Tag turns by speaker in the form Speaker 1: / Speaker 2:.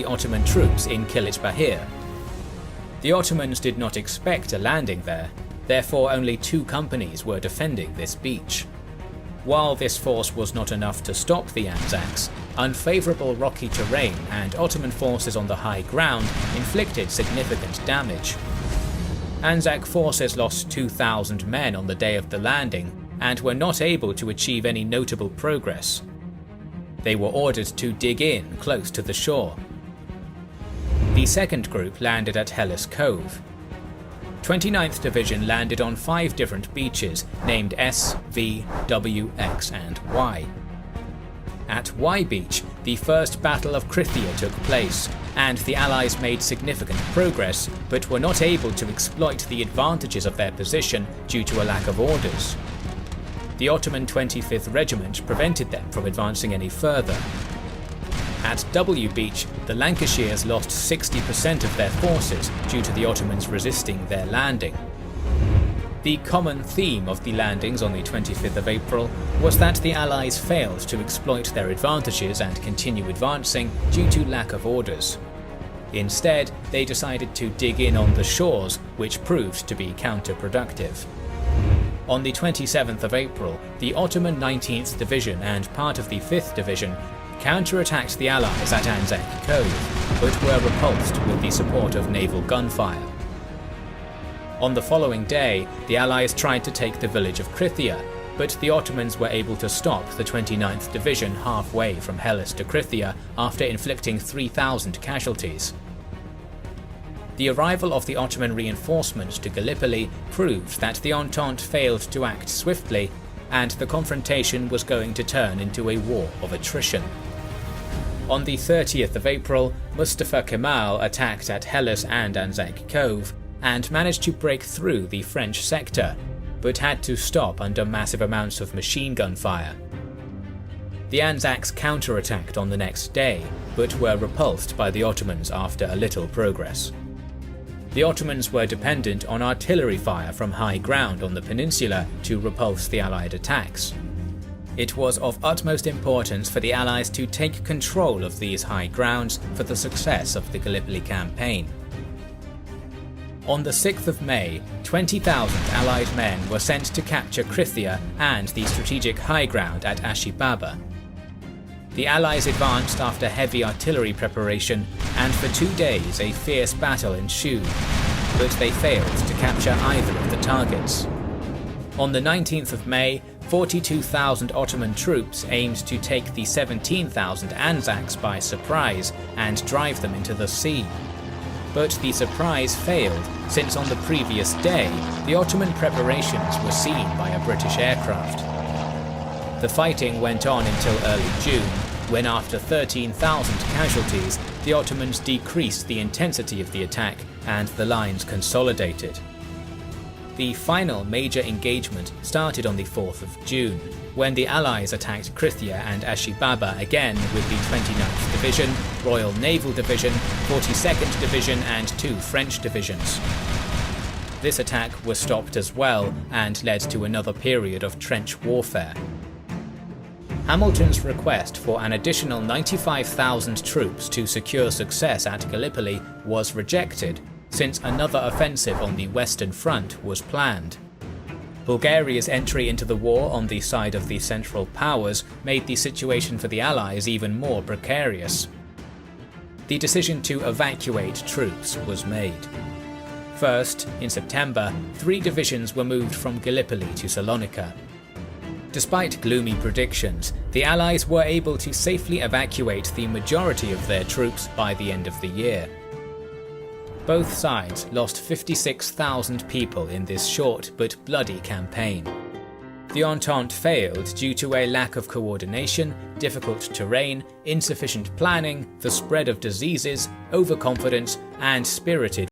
Speaker 1: the Ottoman troops in Kilit-Bahir. The Ottomans did not expect a landing there, therefore only 2 companies were defending this beach. While this force was not enough to stop the Anzacs, unfavourable rocky terrain and Ottoman forces on the high ground inflicted significant damage. Anzac forces lost 2,000 men on the day of the landing and were not able to achieve any notable progress. They were ordered to dig in close to the shore. The second group landed at Helles Cove. 29th Division landed on 5 different beaches named S, V, W, X and Y. At Y Beach, the First Battle of Krithia took place, and the Allies made significant progress, but were not able to exploit the advantages of their position due to a lack of orders. The Ottoman 25th Regiment prevented them from advancing any further. At W Beach, the Lancashires lost 60% of their forces due to the Ottomans resisting their landing. The common theme of the landings on the 25th of April was that the Allies failed to exploit their advantages and continue advancing due to lack of orders. Instead, they decided to dig in on the shores, which proved to be counterproductive. On the 27th of April, the Ottoman 19th Division and part of the 5th Division counterattacked the Allies at Anzac Cove, but were repulsed with the support of naval gunfire. On the following day, the Allies tried to take the village of Krithia, but the Ottomans were able to stop the 29th Division halfway from Helles to Krithia after inflicting 3,000 casualties. The arrival of the Ottoman reinforcements to Gallipoli proved that the Entente failed to act swiftly, and the confrontation was going to turn into a war of attrition. On the 30th of April, Mustafa Kemal attacked at Helles and Anzac Cove, and managed to break through the French sector, but had to stop under massive amounts of machine gun fire. The Anzacs counterattacked on the next day, but were repulsed by the Ottomans after a little progress. The Ottomans were dependent on artillery fire from high ground on the peninsula to repulse the Allied attacks. It was of utmost importance for the Allies to take control of these high grounds for the success of the Gallipoli campaign. On the 6th of May, 20,000 Allied men were sent to capture Krithia and the strategic high ground at Ashibaba. The Allies advanced after heavy artillery preparation, and for 2 days a fierce battle ensued, but they failed to capture either of the targets. On the 19th of May, 42,000 Ottoman troops aimed to take the 17,000 Anzacs by surprise and drive them into the sea. But the surprise failed, since on the previous day, the Ottoman preparations were seen by a British aircraft. The fighting went on until early June, when after 13,000 casualties, the Ottomans decreased the intensity of the attack and the lines consolidated. The final major engagement started on the 4th of June, when the Allies attacked Krithia and Ashibaba again with the 29th Division, Royal Naval Division, 42nd Division and 2 French divisions. This attack was stopped as well and led to another period of trench warfare. Hamilton's request for an additional 95,000 troops to secure success at Gallipoli was rejected, since another offensive on the Western Front was planned. Bulgaria's entry into the war on the side of the Central Powers made the situation for the Allies even more precarious. The decision to evacuate troops was made. First, in September, 3 divisions were moved from Gallipoli to Salonika. Despite gloomy predictions, the Allies were able to safely evacuate the majority of their troops by the end of the year. Both sides lost 56,000 people in this short but bloody campaign. The Entente failed due to a lack of coordination, difficult terrain, insufficient planning, the spread of diseases, overconfidence, and spirited